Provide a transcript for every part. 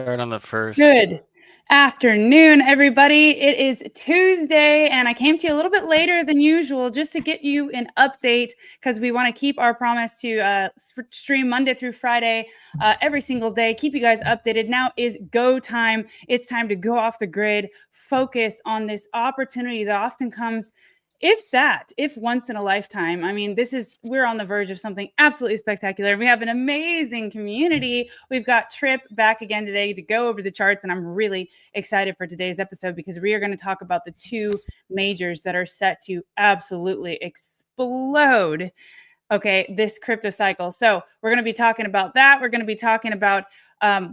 Start on the first. Good afternoon, everybody. It is Tuesday, and I came to you a little bit later than usual just to get you an update because we want to keep our promise to stream Monday through Friday every single day, keep you guys updated. Now is go time. It's time to go off the grid, focus on this opportunity that often comes if once in a lifetime. I mean, we're on the verge of something absolutely spectacular. We have an amazing community. We've got Trip back again today to go over the charts, and I'm really excited for today's episode because we are going to talk about the two majors that are set to absolutely explode. Okay, this crypto cycle. So we're going to be talking about that. We're going to be talking about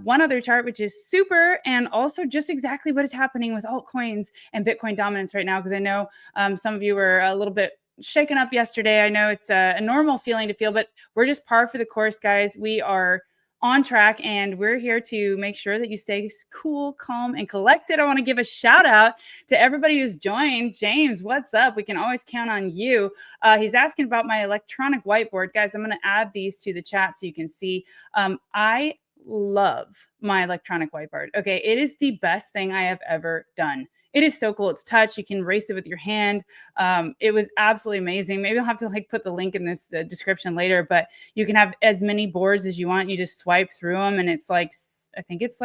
one other chart, which is super, and also just exactly what is happening with altcoins and Bitcoin dominance right now. Because I know some of you were a little bit shaken up yesterday. I know it's a normal feeling to feel, but we're just par for the course, guys. We are on track, and we're here to make sure that you stay cool, calm, and collected. I want to give a shout out to everybody who's joined. James, what's up? We can always count on you. He's asking about my electronic whiteboard. Guys, I'm going to add these to the chat so you can see. I love my electronic whiteboard. Okay, it is the best thing I have ever done. It is so cool. It's touch. You can erase it with your hand. It was absolutely amazing. Maybe I'll have to put the link in this description later, but you can have as many boards as you want. You just swipe through them, and it's I think it's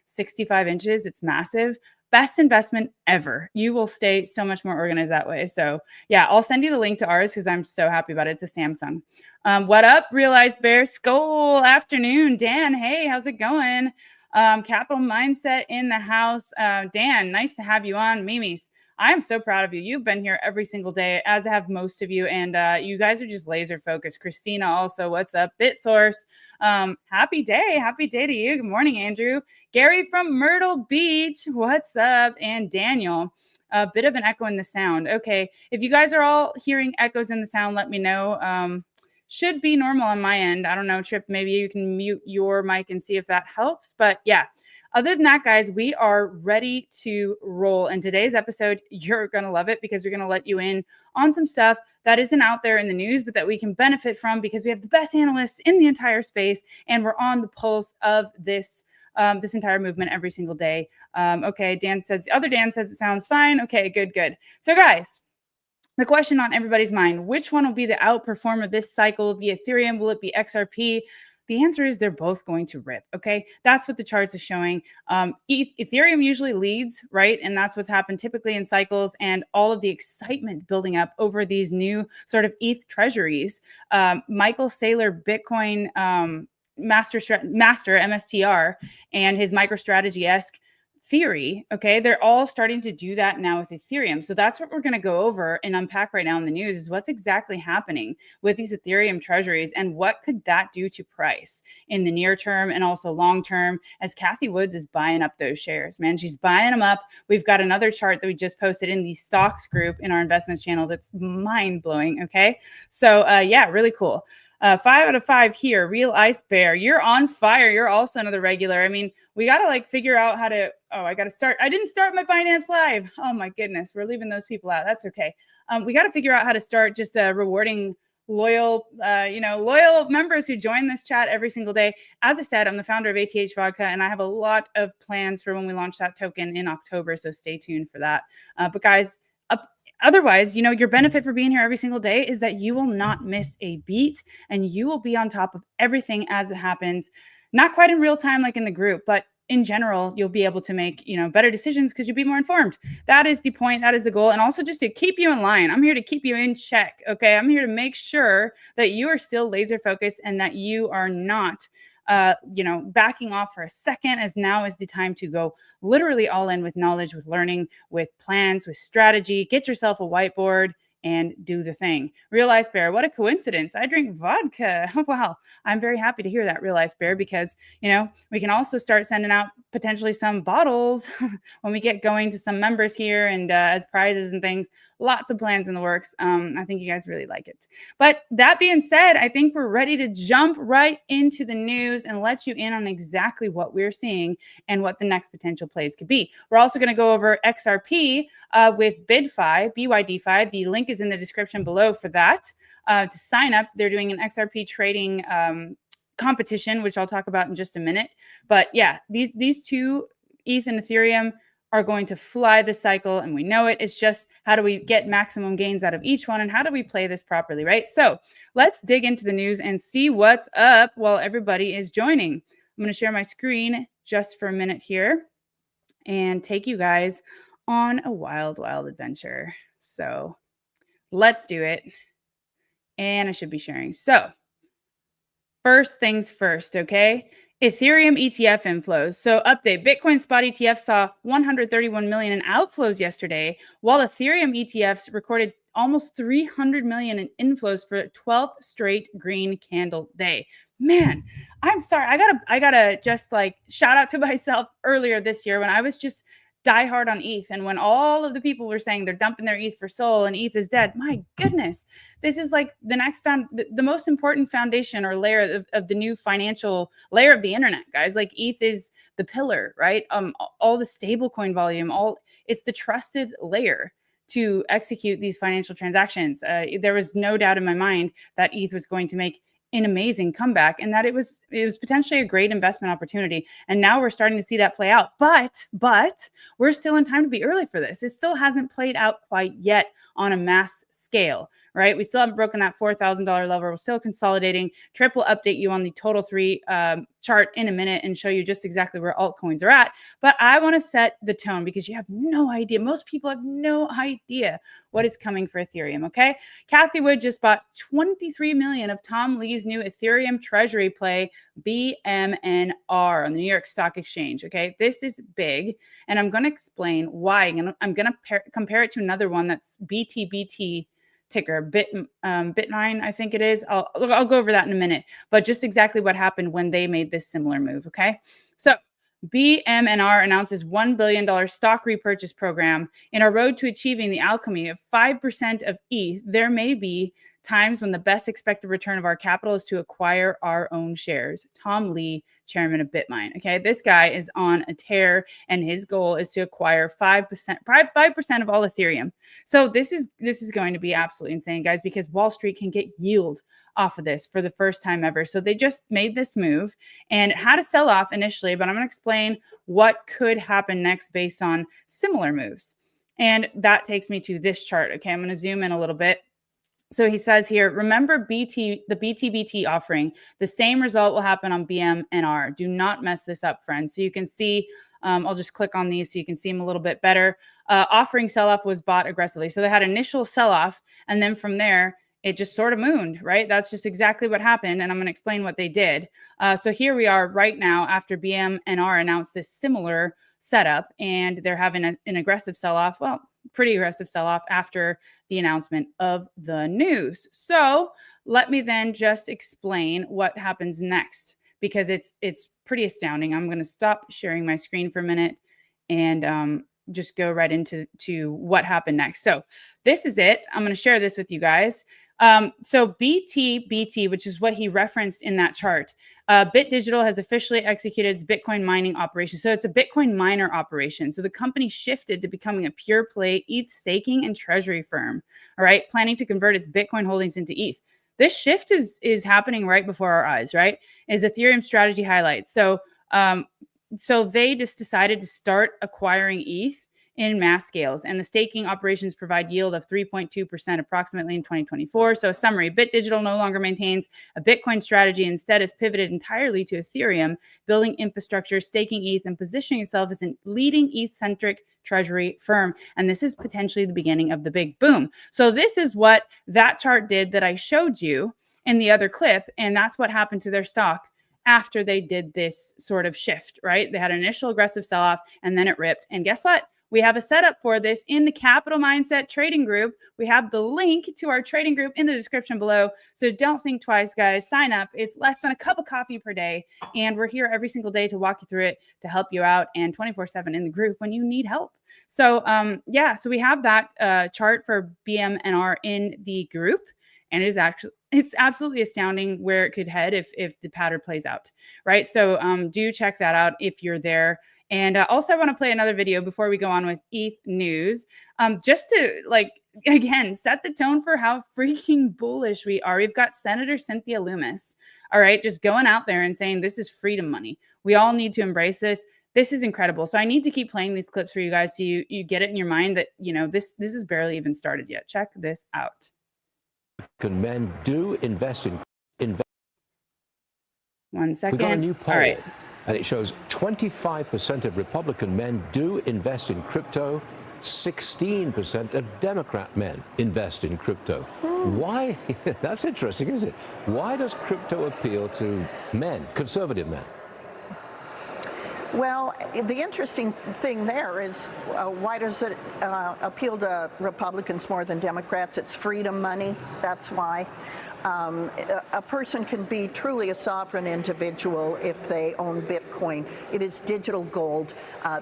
65 inches. It's massive. Best investment ever. You will stay so much more organized that way. So yeah, I'll send you the link to ours because I'm so happy about it. It's a Samsung. What up, Realized Bear? Skull afternoon. Dan, hey, how's it going? Capital Mindset in the house. Dan, nice to have you on. Mimi's, I am so proud of you. You've been here every single day, as have most of you, and you guys are just laser focused. Christina also, what's up? BitSource, happy day to you. Good morning, Andrew. Gary from Myrtle Beach, what's up? And Daniel, a bit of an echo in the sound. Okay, if you guys are all hearing echoes in the sound, let me know. Should be normal on my end. I don't know, Trip, maybe you can mute your mic and see if that helps. But yeah, other than that, guys, we are ready to roll. And today's episode, you're going to love it because we're going to let you in on some stuff that isn't out there in the news, but that we can benefit from because we have the best analysts in the entire space, and we're on the pulse of this entire movement every single day. Okay, Dan says it sounds fine. Okay, good. So guys, the question on everybody's mind, which one will be the outperformer this cycle? Will it be Ethereum? Will it be XRP? The answer is they're both going to rip, okay? That's what the charts are showing. Ethereum usually leads, right? And that's what's happened typically in cycles, and all of the excitement building up over these new sort of ETH treasuries. Michael Saylor, Bitcoin master MSTR, and his MicroStrategy-esque theory, okay, they're all starting to do that now with Ethereum. So that's what we're going to go over and unpack right now in the news, is what's exactly happening with these Ethereum treasuries and what could that do to price in the near term and also long term, as Kathy Woods is buying up those shares, man. She's buying them up. We've got another chart that we just posted in the stocks group in our investments channel that's mind blowing. Okay, so yeah, really cool. 5 out of 5 here. Real Ice Bear, you're on fire. You're also another regular. I mean, we got to figure out how to, I got to start. I didn't start my Binance Live. Oh my goodness. We're leaving those people out. That's okay. We got to figure out how to start just rewarding loyal members who join this chat every single day. As I said, I'm the founder of ATH Vodka, and I have a lot of plans for when we launch that token in October. So stay tuned for that. But guys, otherwise, your benefit for being here every single day is that you will not miss a beat, and you will be on top of everything as it happens. Not quite in real time like in the group, but in general, you'll be able to make, better decisions because you'll be more informed. That is the point. That is the goal. And also just to keep you in line. I'm here to keep you in check. Okay. I'm here to make sure that you are still laser focused and that you are not backing off for a second, as now is the time to go literally all in with knowledge, with learning, with plans, with strategy. Get yourself a whiteboard and do the thing. Real Ice Bear, what a coincidence. I drink vodka. Wow. I'm very happy to hear that, Real Ice Bear, because, we can also start sending out potentially some bottles when we get going to some members here and as prizes and things. Lots of plans in the works. I think you guys really like it. But that being said, I think we're ready to jump right into the news and let you in on exactly what we're seeing and what the next potential plays could be. We're also going to go over XRP with BYDFI. The link is in the description below for that. To sign up, they're doing an XRP trading competition, which I'll talk about in just a minute. But yeah, these two, ETH and Ethereum, are going to fly the cycle, and we know it. It's just how do we get maximum gains out of each one, and how do we play this properly, right? So let's dig into the news and see what's up while everybody is joining. I'm going to share my screen just for a minute here and take you guys on a wild, wild adventure. So let's do it. And I should be sharing. So first things first, okay? Ethereum ETF inflows. So update, Bitcoin spot ETF saw 131 million in outflows yesterday, while Ethereum ETFs recorded almost 300 million in inflows for a 12th straight green candle day. Man, I'm sorry. I gotta just like shout out to myself earlier this year when I was just die hard on ETH. And when all of the people were saying they're dumping their ETH for Sol and ETH is dead, my goodness, this is like the next the most important foundation or layer of the new financial layer of the internet, guys. Like ETH is the pillar, right? All the stablecoin volume, it's the trusted layer to execute these financial transactions. There was no doubt in my mind that ETH was going to make an amazing comeback and that it was potentially a great investment opportunity. And now we're starting to see that play out. But we're still in time to be early for this. It still hasn't played out quite yet on a mass scale, right? We still haven't broken that $4,000 level. We're still consolidating. Trip will update you on the total 3 chart in a minute and show you just exactly where altcoins are at. But I want to set the tone because you have no idea. Most people have no idea what is coming for Ethereum, okay? Kathy Wood just bought 23 million of Tom Lee's new Ethereum treasury play, BMNR, on the New York Stock Exchange, okay? This is big, and I'm going to explain why. I'm going to compare it to another one that's BTBT ticker, Bitmine, I think it is. I'll go over that in a minute, but just exactly what happened when they made this similar move, okay? So BMNR announces $1 billion stock repurchase program. In our road to achieving the alchemy of 5% of ETH, there may be times when the best expected return of our capital is to acquire our own shares. Tom Lee, chairman of Bitmine. Okay, this guy is on a tear, and his goal is to acquire 5% of all Ethereum. So this is going to be absolutely insane, guys, because Wall Street can get yield off of this for the first time ever. So they just made this move and had a sell off initially, but I'm going to explain what could happen next based on similar moves. And that takes me to this chart. Okay, I'm going to zoom in a little bit. So he says here, remember the BTBT offering. The same result will happen on BMNR. Do not mess this up, friends. So you can see, I'll just click on these so you can see them a little bit better. Offering sell-off was bought aggressively. So they had initial sell-off, and then from there, it just sort of mooned, right? That's just exactly what happened, and I'm going to explain what they did. So here we are right now after BMNR announced this similar setup, and they're having an aggressive sell-off. Well, pretty aggressive sell-off after the announcement of the news. So let me then just explain what happens next, because it's pretty astounding. I'm going to stop sharing my screen for a minute and just go right into what happened next. So this is it. I'm going to share this with you guys. So BTBT, which is what he referenced in that chart, Bit Digital has officially executed its Bitcoin mining operation. So it's a Bitcoin miner operation. So the company shifted to becoming a pure play ETH staking and treasury firm, all right, planning to convert its Bitcoin holdings into ETH. This shift is happening right before our eyes, right? Is Ethereum strategy highlights. So they just decided to start acquiring ETH in mass scales, and the staking operations provide yield of 3.2% approximately in 2024. So a summary, Bit Digital no longer maintains a Bitcoin strategy. Instead, has pivoted entirely to Ethereum, building infrastructure, staking ETH, and positioning itself as a leading ETH-centric treasury firm. And this is potentially the beginning of the big boom. So this is what that chart did that I showed you in the other clip, and that's what happened to their stock after they did this sort of shift, right? They had an initial aggressive sell-off, and then it ripped. And guess what? We have a setup for this in the Capital Mindset Trading Group. We have the link to our trading group in the description below. So don't think twice, guys. Sign up. It's less than a cup of coffee per day. And we're here every single day to walk you through it, to help you out, and 24/7 in the group when you need help. So yeah, so we have that chart for BMNR in the group. And it's absolutely astounding where it could head if the pattern plays out, right? So do check that out if you're there. And also I want to play another video before we go on with ETH news, just to like again, set the tone for how freaking bullish we are. We've got Senator Cynthia Lummis, all right, just going out there and saying this is freedom money. We all need to embrace this. This is incredible. So I need to keep playing these clips for you guys so you get it in your mind that, you know, this is barely even started yet. Check this out. Can men do invest in 1 second. We got a new poll, all right, and it shows 25% of Republican men do invest in crypto. 16% of Democrat men invest in crypto. Why? That's interesting, isn't it? Why does crypto appeal to men, conservative men? Well, the interesting thing there is why does it appeal to Republicans more than Democrats? It's freedom money. That's why. A person can be truly a sovereign individual if they own Bitcoin. It is digital gold.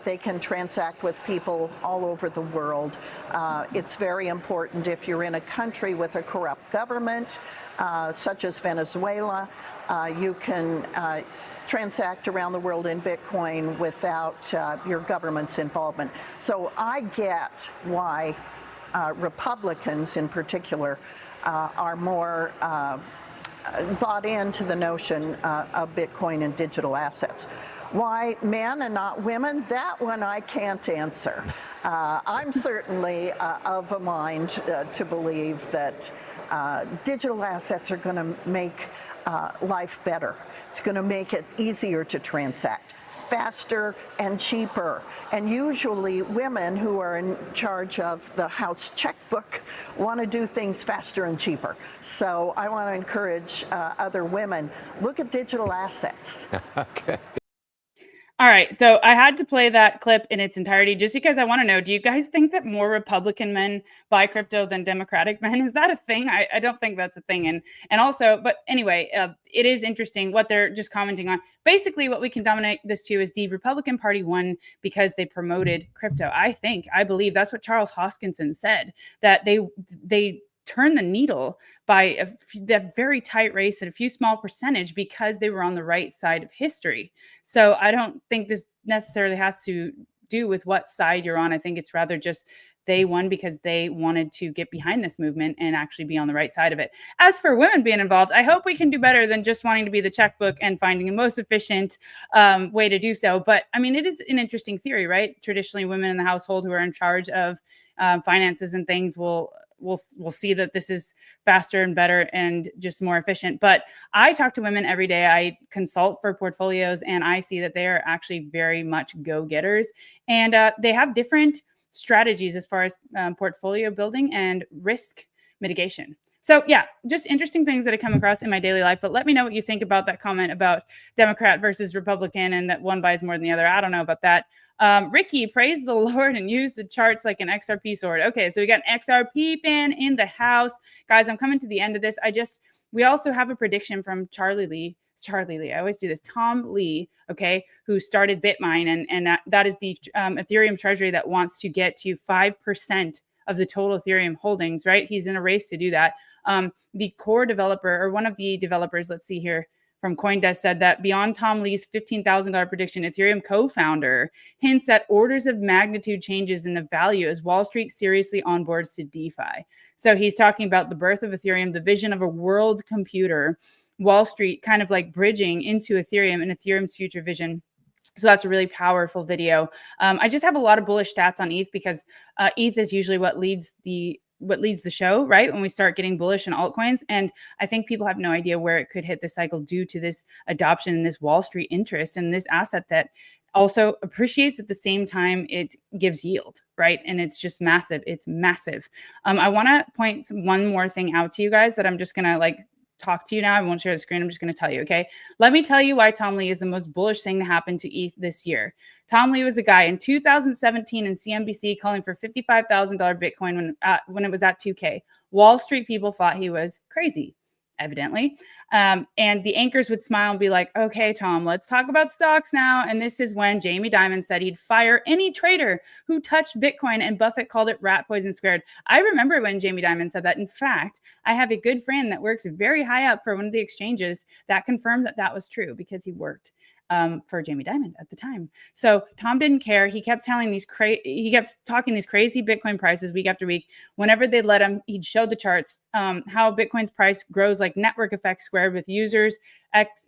They can transact with people all over the world. It's very important if you're in a country with a corrupt government, such as Venezuela. You can transact around the world in Bitcoin without your government's involvement. So I get why Republicans in particular are more bought into the notion of Bitcoin and digital assets. Why men and not women? That one I can't answer. I'm certainly of a mind to believe that digital assets are going to make life better. It's going to make it easier to transact, faster and cheaper. And usually women who are in charge of the house checkbook want to do things faster and cheaper. So I want to encourage other women, look at digital assets. Okay. All right, so I had to play that clip in its entirety just because I want to know, do you guys think that more Republican men buy crypto than Democratic men? Is that a thing? I don't think that's a thing. And also, but anyway, it is interesting what they're just commenting on. Basically, what we can dominate this to is the Republican Party won because they promoted crypto. I believe that's what Charles Hoskinson said, that they turn the needle by that very tight race and a few small percentage because they were on the right side of history. So I don't think this necessarily has to do with what side you're on. I think it's rather just they won because they wanted to get behind this movement and actually be on the right side of it. As for women being involved, I hope we can do better than just wanting to be the checkbook and finding the most efficient way to do so. But I mean, it is an interesting theory, right? Traditionally, women in the household who are in charge of finances and things we'll see that this is faster and better and just more efficient. But I talk to women every day. I consult for portfolios, and I see that they are actually very much go-getters. And they have different strategies as far as portfolio building and risk mitigation. So yeah, just interesting things that I come across in my daily life. But let me know what you think about that comment about Democrat versus Republican and that one buys more than the other. I don't know about that. Ricky, praise the Lord and use the charts like an XRP sword. Okay, so we got an XRP fan in the house. Guys, I'm coming to the end of this. We also have a prediction from Charlie Lee. I always do this. Tom Lee, okay, who started Bitmine, and that is the Ethereum treasury that wants to get to 5% of the total Ethereum holdings, right? He's in a race to do that. The core developer, or one of the developers, let's see here, from CoinDesk said that beyond Tom Lee's $15,000 prediction, Ethereum co-founder hints at orders of magnitude changes in the value as Wall Street seriously onboards to DeFi. So he's talking about the birth of Ethereum, the vision of a world computer, Wall Street kind of like bridging into Ethereum and Ethereum's future vision. So that's a really powerful video. I just have a lot of bullish stats on ETH because ETH is usually what leads the show, right? When we start getting bullish in altcoins. And I think people have no idea where it could hit this cycle due to this adoption and this Wall Street interest and this asset that also appreciates at the same time it gives yield, right? And it's just massive. It's massive. I want to point one more thing out to you guys that I'm just going to talk to you now. I won't share the screen. I'm just going to tell you, okay? Let me tell you why Tom Lee is the most bullish thing to happen to ETH this year. Tom Lee was a guy in 2017 in CNBC calling for $55,000 Bitcoin when it was at 2K. Wall Street people thought he was crazy, evidently. And the anchors would smile and be like, okay, Tom, let's talk about stocks now. And this is when Jamie Dimon said he'd fire any trader who touched Bitcoin, and Buffett called it rat poison squared. I remember when Jamie Dimon said that. In fact, I have a good friend that works very high up for one of the exchanges that confirmed that that was true because he worked for Jamie Dimon at the time. So Tom didn't care. He kept telling he kept talking these crazy Bitcoin prices week after week. Whenever they'd let him, he'd show the charts, how Bitcoin's price grows like network effect squared with users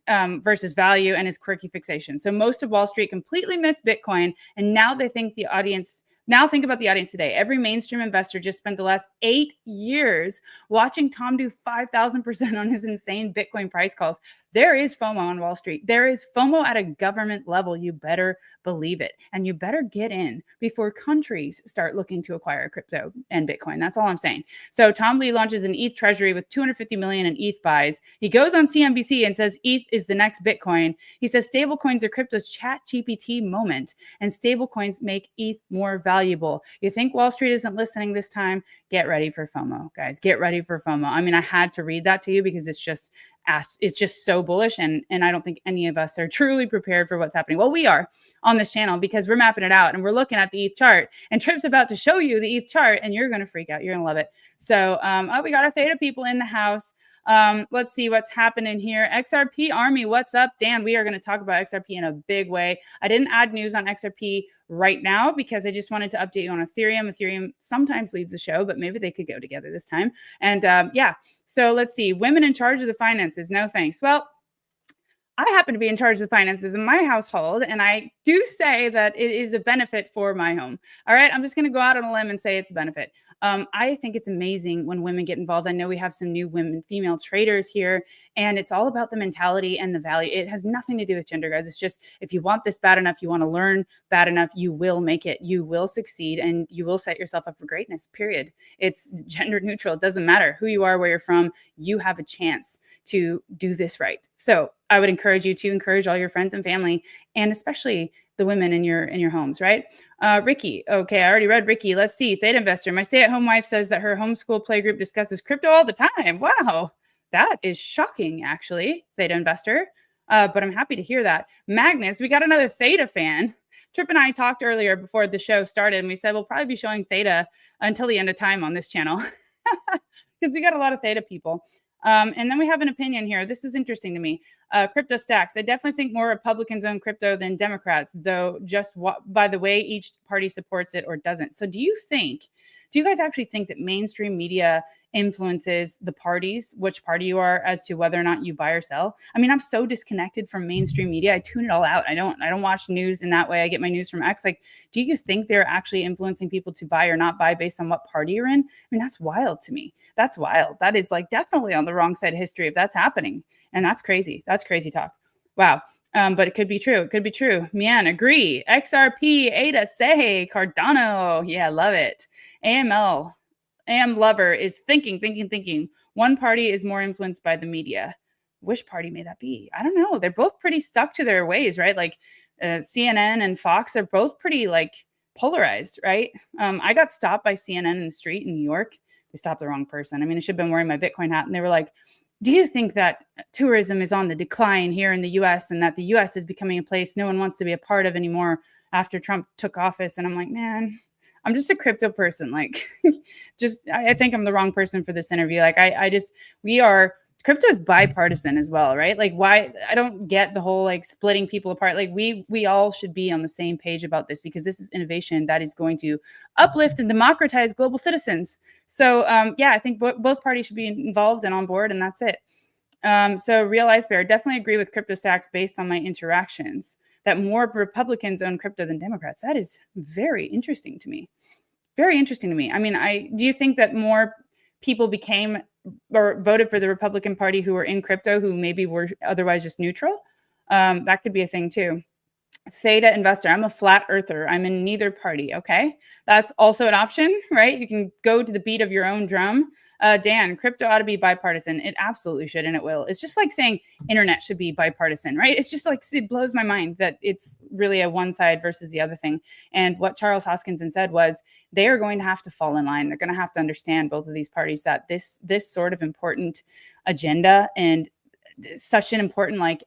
versus value and his quirky fixation. So most of Wall Street completely missed Bitcoin. And now they think the audience Now think about the audience today. Every mainstream investor just spent the last 8 years watching Tom do 5,000% on his insane Bitcoin price calls. There is FOMO on Wall Street. There is FOMO at a government level. You better believe it. And you better get in before countries start looking to acquire crypto and Bitcoin. That's all I'm saying. So Tom Lee launches an ETH treasury with 250 million in ETH buys. He goes on CNBC and says ETH is the next Bitcoin. He says stablecoins are crypto's chat GPT moment, and stablecoins make ETH more valuable. You think Wall Street isn't listening this time? Get ready for FOMO, guys. Get ready for FOMO. I mean, I had to read that to you because it's just so bullish, and I don't think any of us are truly prepared for what's happening. Well, we are on this channel because we're mapping it out and we're looking at the ETH chart, and Tripp's about to show you the ETH chart and you're going to freak out. You're going to love it. So we got our Theta people in the house. Let's see what's happening here. XRP Army, what's up? Dan, we are going to talk about XRP in a big way. I didn't add news on XRP right now because I just wanted to update you on Ethereum. Ethereum sometimes leads the show, but maybe they could go together this time. And yeah, so let's see. Women in charge of the finances. No thanks. Well, I happen to be in charge of the finances in my household, and I do say that it is a benefit for my home. All right, I'm just going to go out on a limb and say it's a benefit. I think it's amazing when women get involved. I know we have some new female traders here, and it's all about the mentality and the value. It has nothing to do with gender, guys. It's just, if you want this bad enough, you want to learn bad enough, you will make it. You will succeed, and you will set yourself up for greatness, period. It's gender neutral. It doesn't matter who you are, where you're from. You have a chance to do this right. So I would encourage you to encourage all your friends and family, and especially the women in your homes, right? Ricky, okay, I already read Ricky. Let's see, Theta Investor. My stay-at-home wife says that her homeschool playgroup discusses crypto all the time. Wow, that is shocking, actually, Theta Investor. But I'm happy to hear that. Magnus, we got another Theta fan. Tripp and I talked earlier before the show started, and we said we'll probably be showing Theta until the end of time on this channel because we got a lot of Theta people. And then we have an opinion here. This is interesting to me. Crypto stacks. I definitely think more Republicans own crypto than Democrats, though just by the way each party supports it or doesn't. So do you guys actually think that mainstream media influences the parties, which party you are, as to whether or not you buy or sell? I mean, I'm so disconnected from mainstream media. I tune it all out. I don't watch news in that way. I get my news from X. Like, do you think they're actually influencing people to buy or not buy based on what party you're in? I mean, that's wild to me. That's wild. That is like definitely on the wrong side of history if that's happening. And that's crazy. That's crazy talk. Wow. But it could be true. It could be true. Mian, agree. XRP, Ada, say, Cardano. Yeah, love it. AML. AM lover is thinking. One party is more influenced by the media. Which party may that be? I don't know. They're both pretty stuck to their ways, right? Like CNN and Fox, they're both pretty like polarized, right? I got stopped by CNN in the street in New York. They stopped the wrong person. I mean, I should have been wearing my Bitcoin hat. And they were like, do you think that tourism is on the decline here in the US and that the US is becoming a place no one wants to be a part of anymore after Trump took office? And I'm like, man, I'm just a crypto person. Like, I think I'm the wrong person for this interview. Like, crypto is bipartisan as well, right? Like, why? I don't get the whole like splitting people apart. Like, we all should be on the same page about this because this is innovation that is going to uplift and democratize global citizens. So yeah, I think both parties should be involved and on board, and that's it. So Real Ice Bear, definitely agree with crypto stacks based on my interactions that more Republicans own crypto than Democrats. That is very interesting to me. Very interesting to me. I mean, do you think that more people became or voted for the Republican Party who were in crypto who maybe were otherwise just neutral? That could be a thing too. Theta Investor, I'm a flat earther. I'm in neither party. Okay. That's also an option, right? You can go to the beat of your own drum. Dan, crypto ought to be bipartisan. It absolutely should, and it will. It's just like saying internet should be bipartisan, right? It's just like, it blows my mind that it's really a one side versus the other thing. And what Charles Hoskinson said was they are going to have to fall in line. They're going to have to understand, both of these parties, that this sort of important agenda and such an important like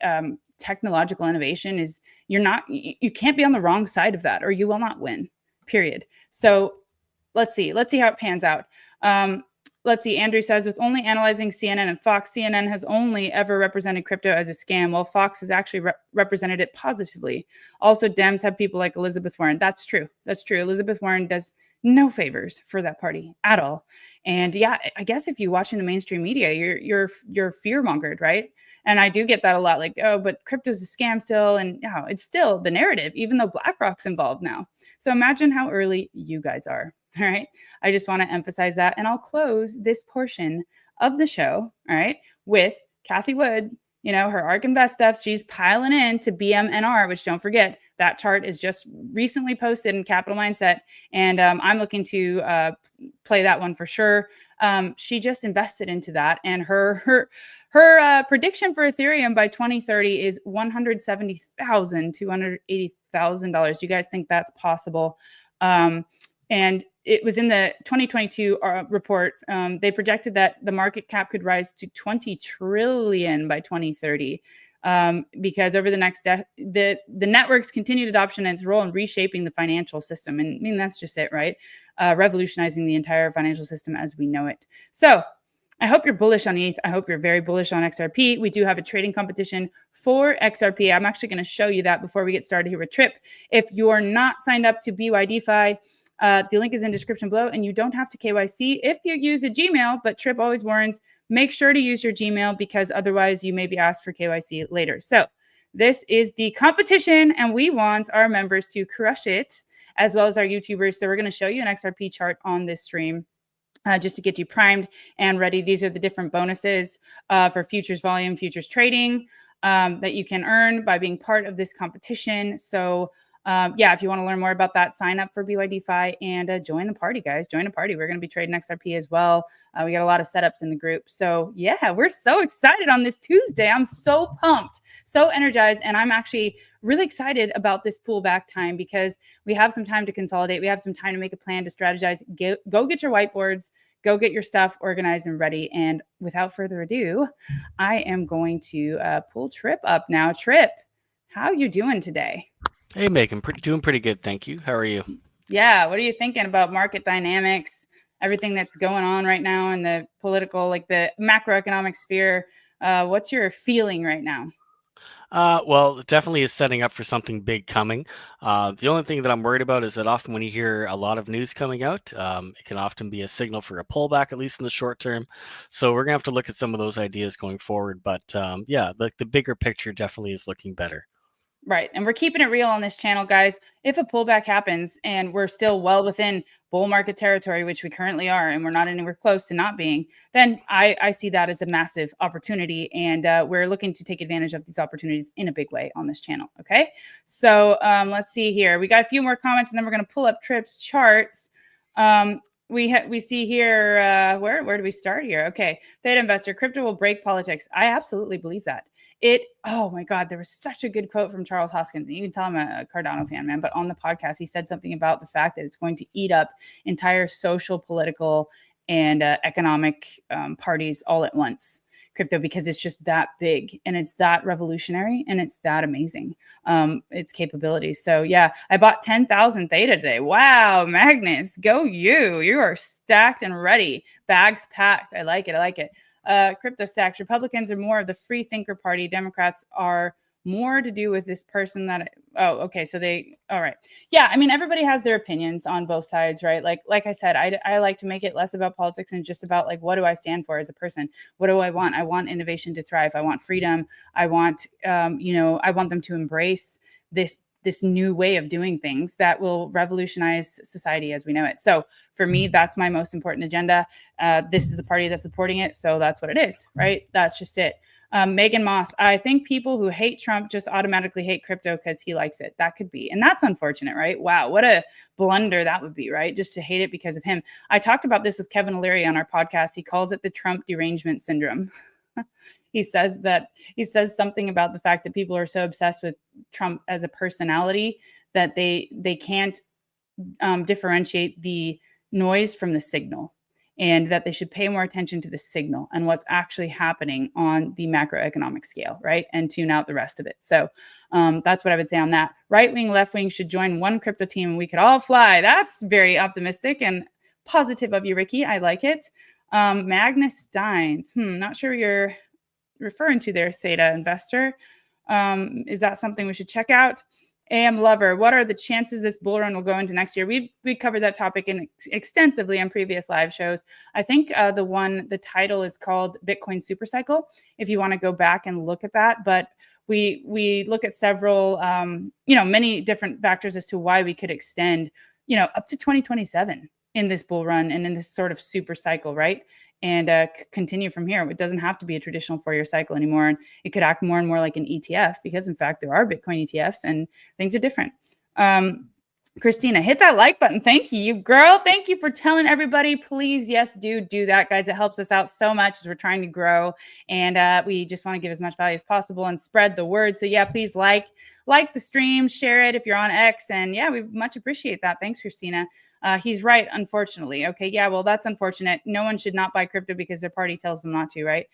technological innovation is, you can't be on the wrong side of that or you will not win, period. So let's see how it pans out. let's see. Andrew says, with only analyzing CNN and Fox, CNN has only ever represented crypto as a scam, while Fox has actually represented it positively. Also, Dems have people like Elizabeth Warren. That's true. That's true. Elizabeth Warren does no favors for that party at all. And yeah, I guess if you're watching the mainstream media, you're fear-mongered, right? And I do get that a lot, like, oh, but crypto's a scam still. And yeah, it's still the narrative, even though BlackRock's involved now. So imagine how early you guys are. All right. I just want to emphasize that. And I'll close this portion of the show, all right, with Kathy Wood, you know, her ARK Invest stuff. She's piling in to BMNR, which don't forget, that chart is just recently posted in Capital Mindset. And I'm looking to play that one for sure. She just invested into that. And her prediction for Ethereum by 2030 is $170,000, $280,000. You guys think that's possible? And it was in the 2022 report. They projected that the market cap could rise to 20 trillion by 2030 because over the next the network's continued adoption and its role in reshaping the financial system. And I mean, that's just it, right? Revolutionizing the entire financial system as we know it. So I hope you're bullish on ETH. I hope you're very bullish on XRP. We do have a trading competition for XRP. I'm actually going to show you that before we get started here with Trip. If you're not signed up to BYDFI, the link is in description below, and you don't have to KYC if you use a Gmail, but Trip always warns, make sure to use your Gmail because otherwise you may be asked for KYC later. So this is the competition, and we want our members to crush it as well as our YouTubers. So we're going to show you an XRP chart on this stream. Just to get you primed and ready. These are the different bonuses for futures volume, futures trading that you can earn by being part of this competition. So yeah, if you want to learn more about that, sign up for BYDFI and join the party, guys. Join the party. We're going to be trading XRP as well. We got a lot of setups in the group. So yeah, we're so excited on this Tuesday. I'm so pumped, so energized. And I'm actually really excited about this pullback time because we have some time to consolidate. We have some time to make a plan, to strategize. Go get your whiteboards. Go get your stuff organized and ready. And without further ado, I am going to pull Trip up now. Trip, how you doing today? Hey, Megan, doing pretty good. Thank you. How are you? Yeah. What are you thinking about market dynamics, everything that's going on right now in the political, like the macroeconomic sphere? What's your feeling right now? Well, it definitely is setting up for something big coming. The only thing that I'm worried about is that often when you hear a lot of news coming out, it can often be a signal for a pullback, at least in the short term. So we're going to have to look at some of those ideas going forward. But yeah, the bigger picture definitely is looking better. Right. And we're keeping it real on this channel, guys. If a pullback happens and we're still well within bull market territory, which we currently are, and we're not anywhere close to not being, then I see that as a massive opportunity. And we're looking to take advantage of these opportunities in a big way on this channel. Okay. So let's see here. We got a few more comments and then we're going to pull up Trip's charts. We see here, where do we start here? Okay. Theta Investor, crypto will break politics. I absolutely believe that. Oh my God, there was such a good quote from Charles Hoskins. And you can tell I'm a Cardano fan, man, but on the podcast, he said something about the fact that it's going to eat up entire social, political, and economic parties all at once, crypto, because it's just that big and it's that revolutionary and it's that amazing, its capabilities. So yeah, I bought 10,000 Theta today. Wow, Magnus, go you. You are stacked and ready. Bags packed. I like it. I like it. Crypto stacks. Republicans are more of the free thinker party. Democrats are more to do with this person that. Oh, okay. So all right. Yeah. I mean, everybody has their opinions on both sides, right? Like I said, I like to make it less about politics and just about like, what do I stand for as a person? What do I want? I want innovation to thrive. I want freedom. I want, I want them to embrace this new way of doing things that will revolutionize society as we know it. So for me, that's my most important agenda. This is the party that's supporting it. So that's what it is, right? That's just it. Megan Moss, I think people who hate Trump just automatically hate crypto because he likes it. That could be. And that's unfortunate, right? Wow, what a blunder that would be, right? Just to hate it because of him. I talked about this with Kevin O'Leary on our podcast. He calls it the Trump derangement syndrome. He says something about the fact that people are so obsessed with Trump as a personality that they can't differentiate the noise from the signal, and that they should pay more attention to the signal and what's actually happening on the macroeconomic scale, right? And tune out the rest of it. So that's what I would say on that. Right wing, left wing should join one crypto team and we could all fly. That's very optimistic and positive of you, Ricky. I like it. Magnus Steins. Not sure you're referring to there, Theta Investor. Is that something we should check out? AM Lover, what are the chances this bull run will go into next year? We covered that topic extensively on previous live shows. I think the title is called Bitcoin Supercycle, if you want to go back and look at that. But we look at several, many different factors as to why we could extend, up to 2027 in this bull run and in this sort of super cycle, right? And continue from here. It doesn't have to be a traditional 4-year cycle anymore. And it could act more and more like an ETF because, in fact, there are Bitcoin ETFs and things are different. Christina, hit that like button. Thank you, girl. Thank you for telling everybody. Please, yes, do that, guys. It helps us out so much as we're trying to grow. And we just want to give as much value as possible and spread the word. So, yeah, please like the stream, share it if you're on X. And, yeah, we much appreciate that. Thanks, Christina. He's right, unfortunately. Okay, yeah, well, that's unfortunate. No one should not buy crypto because their party tells them not to, right?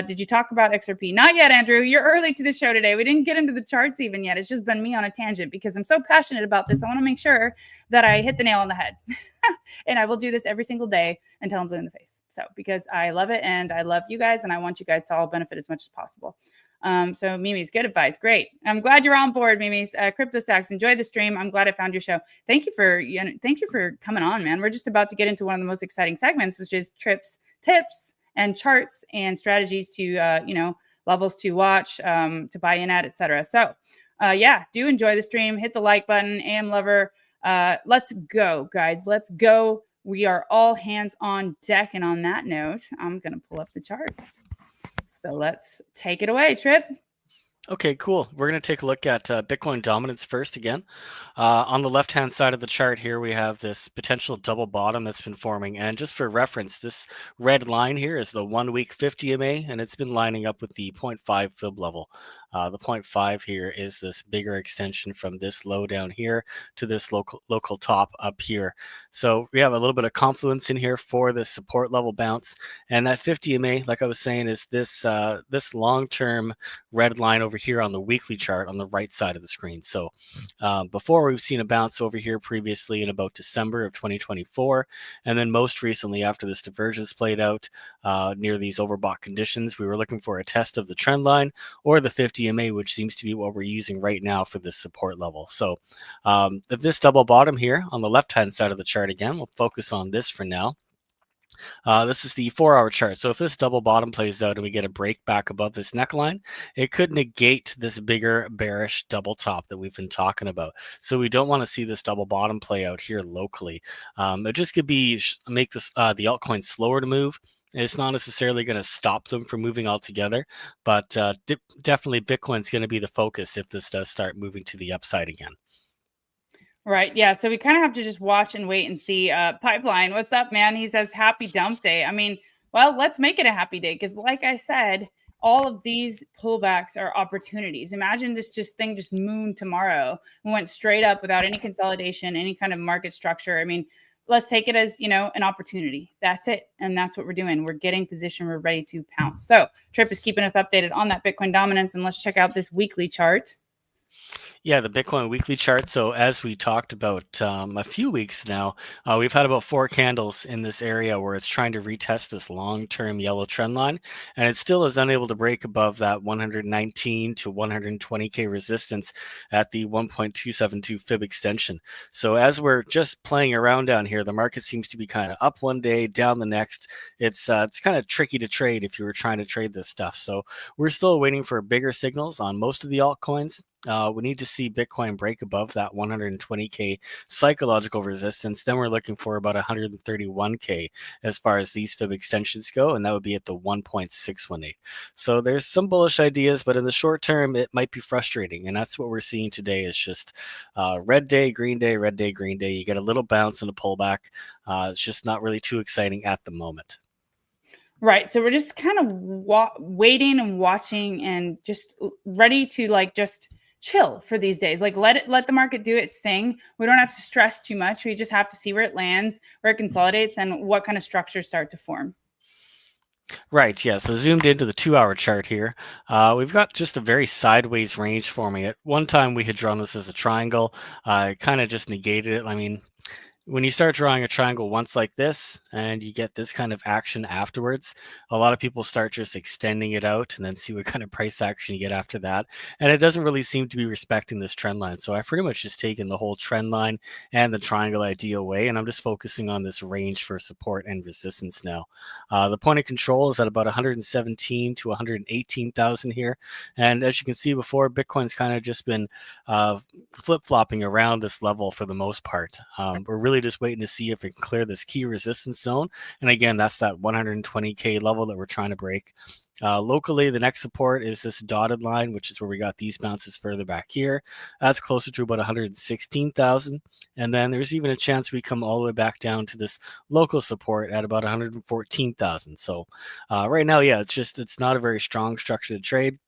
Did you talk about XRP? Not yet, Andrew. You're early to the show today. We didn't get into the charts even yet. It's just been me on a tangent because I'm so passionate about this. I want to make sure that I hit the nail on the head. And I will do this every single day until I'm blue in the face. So because I love it and I love you guys and I want you guys to all benefit as much as possible. So Mimi's, good advice. Great. I'm glad you're on board, Mimi's. Crypto Stacks, enjoy the stream. I'm glad I found your show. Thank you for coming on, man. We're just about to get into one of the most exciting segments, which is tips and charts and strategies to, levels to watch, to buy in at, etc. So, yeah, do enjoy the stream. Hit the like button. AM Lover. Let's go, guys. Let's go. We are all hands on deck. And on that note, I'm going to pull up the charts. So let's take it away, Trip. Okay, cool. We're going to take a look at Bitcoin dominance first again. On the left-hand side of the chart here, we have this potential double bottom that's been forming. And just for reference, this red line here is the 1-week 50 MA, and it's been lining up with the 0.5 fib level. The 0.5 here is this bigger extension from this low down here to this local top up here. So we have a little bit of confluence in here for this support level bounce. And that 50 MA, like I was saying, is this long-term red line over here on the weekly chart on the right side of the screen. So before we've seen a bounce over here previously in about December of 2024. And then most recently after this divergence played out near these overbought conditions, we were looking for a test of the trend line or the 50 MA, which seems to be what we're using right now for this support level. So if this double bottom here on the left-hand side of the chart again, we'll focus on this for now. This is the 4-hour chart. So if this double bottom plays out and we get a break back above this neckline, it could negate this bigger bearish double top that we've been talking about. So we don't want to see this double bottom play out here locally. It just could be make this the altcoin slower to move. It's not necessarily going to stop them from moving altogether, but definitely Bitcoin's going to be the focus if this does start moving to the upside again. Right. Yeah. So we kind of have to just watch and wait and see. Pipeline, what's up, man? He says happy dump day. I mean, well, let's make it a happy day because like I said, all of these pullbacks are opportunities. Imagine this thing just mooned tomorrow and went straight up without any consolidation, any kind of market structure. I mean, let's take it as, an opportunity. That's it. And that's what we're doing. We're getting position. We're ready to pounce. So Trip is keeping us updated on that Bitcoin dominance. And let's check out this weekly chart. Yeah, the Bitcoin weekly chart. So as we talked about a few weeks now, we've had about 4 candles in this area where it's trying to retest this long-term yellow trend line, and it still is unable to break above that 119 to 120K resistance at the 1.272 fib extension. So as we're just playing around down here, the market seems to be kind of up one day, down the next. It's kind of tricky to trade if you were trying to trade this stuff. So we're still waiting for bigger signals on most of the altcoins. We need to see Bitcoin break above that 120K psychological resistance. Then we're looking for about 131K as far as these fib extensions go, and that would be at the 1.618. So there's some bullish ideas, but in the short term, it might be frustrating. And that's what we're seeing today is just red day, green day, red day, green day. You get a little bounce and a pullback. It's just not really too exciting at the moment. Right. So we're just kind of waiting and watching and just ready to just chill for these days. Let the market do its thing. We don't have to stress too much. We just have to see where it lands, where it consolidates, and what kind of structures start to form. Right, yeah. So zoomed into the 2-hour chart here, we've got just a very sideways range forming. At one time, we had drawn this as a triangle. Kind of just negated it. I mean, when you start drawing a triangle once like this and you get this kind of action afterwards, a lot of people start just extending it out and then see what kind of price action you get after that. And it doesn't really seem to be respecting this trend line. So I've pretty much just taken the whole trend line and the triangle idea away, and I'm just focusing on this range for support and resistance now. The point of control is at about 117 to 118,000 here. And as you can see before, Bitcoin's kind of just been flip-flopping around this level for the most part. We're really just waiting to see if it can clear this key resistance zone. And again, that's that 120K level that we're trying to break. Locally, the next support is this dotted line, which is where we got these bounces further back here. That's closer to about 116,000. And then there's even a chance we come all the way back down to this local support at about 114,000. So right now, yeah, it's not a very strong structure to trade.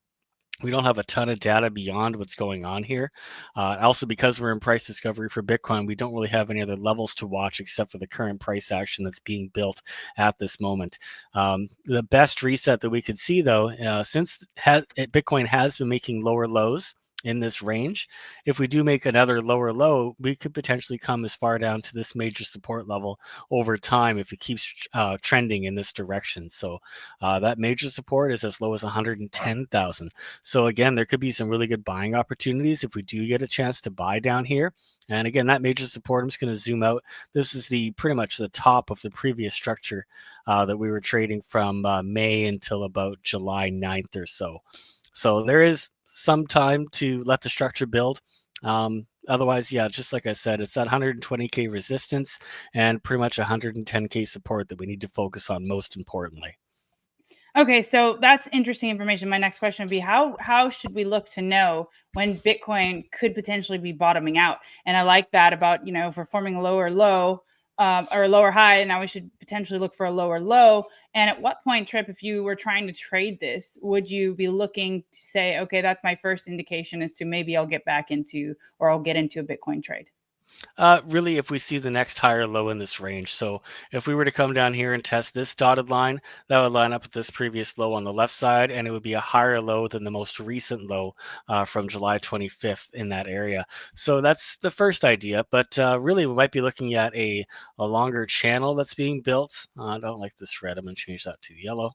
We don't have a ton of data beyond what's going on here. Also, because we're in price discovery for Bitcoin, we don't really have any other levels to watch except for the current price action that's being built at this moment. The best reset that we could see, though, since Bitcoin has been making lower lows in this range, if we do make another lower low, we could potentially come as far down to this major support level over time if it keeps trending in this direction. So that major support is as low as 110,000. So again, there could be some really good buying opportunities if we do get a chance to buy down here. And again, that major support, I'm just going to zoom out. This is pretty much the top of the previous structure that we were trading from May until about July 9th or so. So there is some time to let the structure build. Otherwise, yeah, just like I said, it's that 120K resistance and pretty much 110K support that we need to focus on most importantly. Okay, so that's interesting information. My next question would be how should we look to know when Bitcoin could potentially be bottoming out? And I like that about, if we're forming a lower low or a lower high, now we should potentially look for a lower low. And at what point, Trip, if you were trying to trade this, would you be looking to say, okay, that's my first indication as to maybe I'll get back into, or I'll get into a Bitcoin trade? Really, if we see the next higher low in this range. So if we were to come down here and test this dotted line, that would line up with this previous low on the left side, and it would be a higher low than the most recent low from July 25th in that area. So that's the first idea. But really, we might be looking at a longer channel that's being built. I don't like this red. I'm going to change that to the yellow.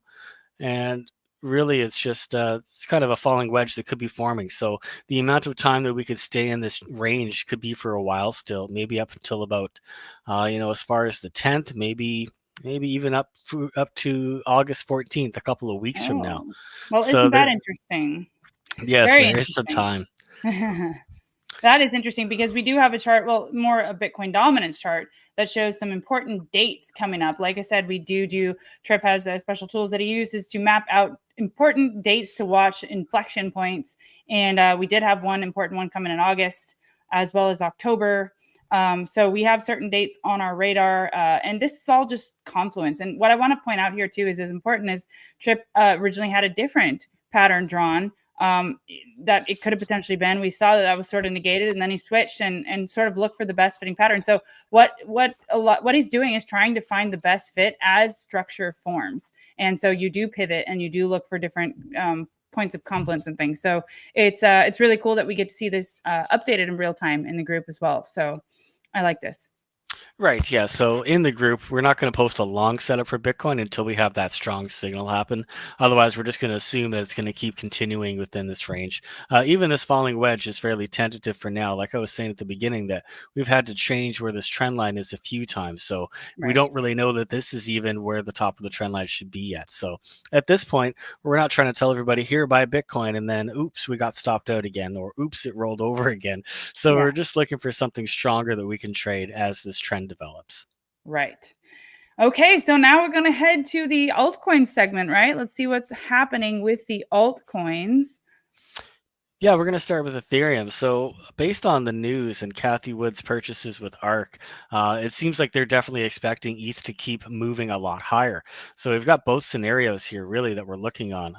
And really, it's just it's kind of a falling wedge that could be forming. So the amount of time that we could stay in this range could be for a while still, maybe up until about as far as the 10th, maybe even up to August 14th, a couple of weeks from now. Well, so isn't that interesting? Yes, Very there is some time. That is interesting because we do have a chart, more a Bitcoin dominance chart that shows some important dates coming up. Like I said, Trip has special tools that he uses to map out important dates to watch, inflection points. And we did have one important one coming in August as well as October. So we have certain dates on our radar, and this is all just confluence. And what I want to point out here too is as important as Trip originally had a different pattern drawn that it could have potentially been. We saw that was sort of negated, and then he switched and sort of looked for the best fitting pattern. So what he's doing is trying to find the best fit as structure forms. And so you do pivot and you do look for different points of confluence and things. So it's really cool that we get to see this updated in real time in the group as well. So I like this. Right. Yeah. So in the group, we're not going to post a long setup for Bitcoin until we have that strong signal happen. Otherwise, we're just going to assume that it's going to keep continuing within this range. Even this falling wedge is fairly tentative for now. Like I was saying at the beginning, that we've had to change where this trend line is a few times. So we don't really know that this is even where the top of the trend line should be yet. So at this point, we're not trying to tell everybody here buy Bitcoin and then, oops, we got stopped out again, or oops, it rolled over again. So we're just looking for something stronger that we can trade as this trend develops. Right. Okay, so now we're going to head to the altcoin segment, right? Let's see what's happening with the altcoins. Yeah, we're going to start with Ethereum. So based on the news and Cathie Wood's purchases with ARK, it seems like they're definitely expecting ETH to keep moving a lot higher. So we've got both scenarios here really that we're looking on.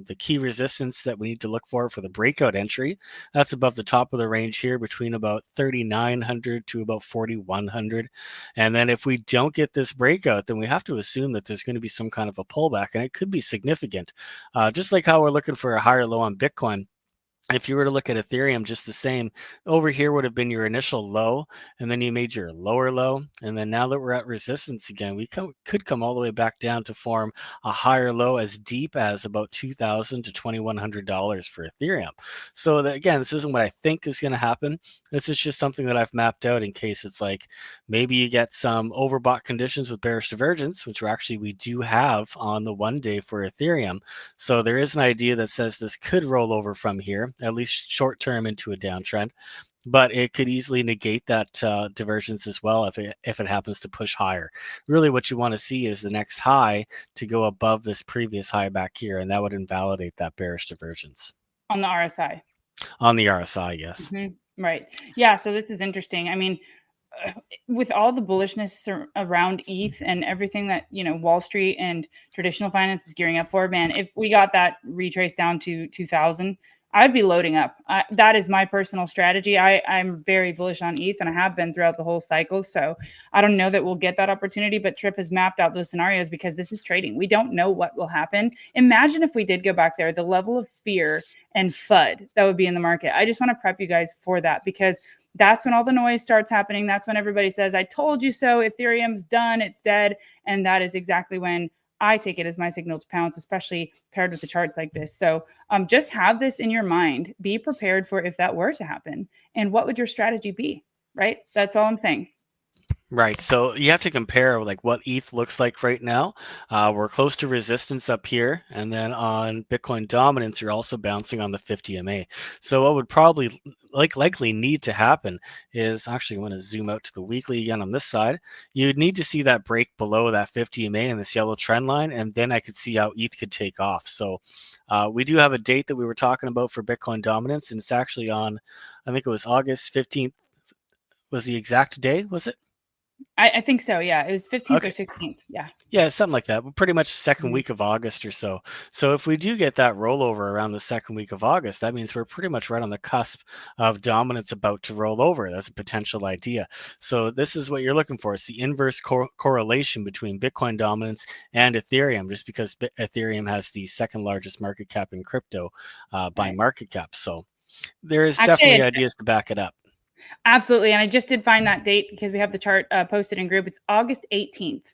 The key resistance that we need to look for the breakout entry, that's above the top of the range here between about 3,900 to about 4,100. And then if we don't get this breakout, then we have to assume that there's going to be some kind of a pullback, and it could be significant. Just like how we're looking for a higher low on Bitcoin, if you were to look at Ethereum, just the same, over here would have been your initial low, and then you made your lower low. And then now that we're at resistance again, we could come all the way back down to form a higher low as deep as about $2,000 to $2,100 for Ethereum. So that, again, this isn't what I think is going to happen. This is just something that I've mapped out in case it's like maybe you get some overbought conditions with bearish divergence, which we do have on the 1 day for Ethereum. So there is an idea that says this could roll over from here, at least short term, into a downtrend, but it could easily negate that divergence as well if it happens to push higher. Really what you want to see is the next high to go above this previous high back here, and that would invalidate that bearish divergence. On the RSI. On the RSI, yes. Right. Yeah, so this is interesting. I mean, with all the bullishness around ETH and everything that, you know, Wall Street and traditional finance is gearing up for, man, if we got that retrace down to 2,000, I'd be loading up. That is my personal strategy. I'm very bullish on ETH, and I have been throughout the whole cycle. So I don't know that we'll get that opportunity, but Tripp has mapped out those scenarios because this is trading. We don't know what will happen. Imagine if we did go back there, the level of fear and FUD that would be in the market. I just want to prep you guys for that, because that's when all the noise starts happening. That's when everybody says, I told you so, Ethereum's done, it's dead. And that is exactly when I take it as my signal to pounce, especially paired with the charts like this. So just have this in your mind. Be prepared for if that were to happen. And what would your strategy be, right? That's all I'm saying. Right. So you have to compare like what ETH looks like right now. We're close to resistance up here. And then on Bitcoin dominance, you're also bouncing on the 50 MA. So what would probably likely need to happen is, actually, I want to zoom out to the weekly again on this side. You'd need to see that break below that 50 MA and this yellow trend line. And then I could see how ETH could take off. So we do have a date that we were talking about for Bitcoin dominance. And it's actually on, I think it was August 15th was the exact day, was it? I think so. Yeah. It was 15th Okay. or 16th. Yeah. Yeah, something like that. Pretty much second week of August or so. So if we do get that rollover around the second week of August, that means we're pretty much right on the cusp of dominance about to roll over. That's a potential idea. So this is what you're looking for. It's the inverse correlation between Bitcoin dominance and Ethereum, just because Ethereum has the second largest market cap in crypto by market cap. So there is definitely ideas to back it up. Absolutely. And I just did find that date because we have the chart posted in group. It's August 18th.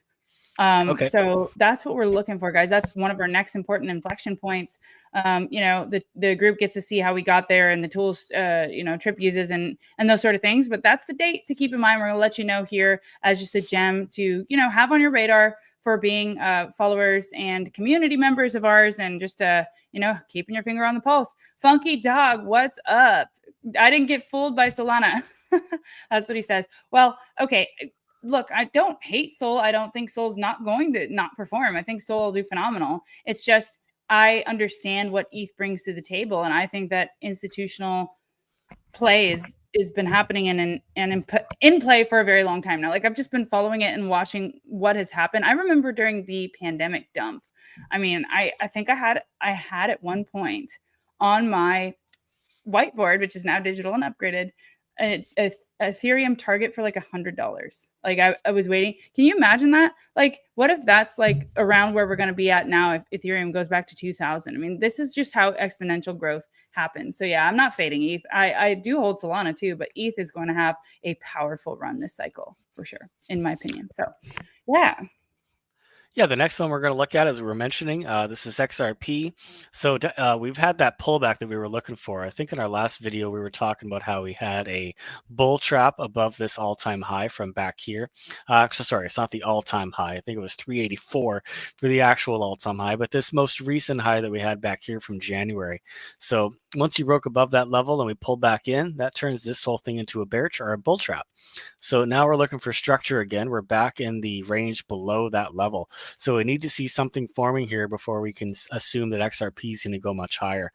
Okay. So that's what we're looking for, guys. That's one of our next important inflection points. You know, the group gets to see how we got there and the tools, you know, Tripp uses and those sort of things. But that's the date to keep in mind. We're going to let you know here as just a gem to, you know, have on your radar for being followers and community members of ours, and just, you know, keeping your finger on the pulse. Funky Dog, what's up? I didn't get fooled by Solana. That's what he says. Well, okay. Look, I don't hate Sol. I don't think Sol's not going to not perform. I think Sol will do phenomenal. It's just, I understand what ETH brings to the table. And I think that institutional play has been happening and in play for a very long time now. Like, I've just been following it and watching what has happened. I remember during the pandemic dump. I mean, I think I had at one point on my whiteboard, which is now digital and upgraded, a Ethereum target for like $100. Like, I was waiting. Can you imagine that? Like, what if that's like around where we're going to be at now if Ethereum goes back to 2000? I mean, this is just how exponential growth happens. So yeah, I'm not fading ETH. I do hold Solana too, but ETH is going to have a powerful run this cycle for sure, in my opinion. So yeah. Yeah, the next one we're going to look at, as we were mentioning, this is XRP. So we've had that pullback that we were looking for. I think in our last video, we were talking about how we had a bull trap above this all-time high from back here. So sorry, it's not the all-time high. I think it was 384 for the actual all-time high, but this most recent high that we had back here from January. So once you broke above that level and we pulled back in, that turns this whole thing into a bear or a bull trap. So now we're looking for structure again. We're back in the range below that level. So we need to see something forming here before we can assume that XRP is going to go much higher.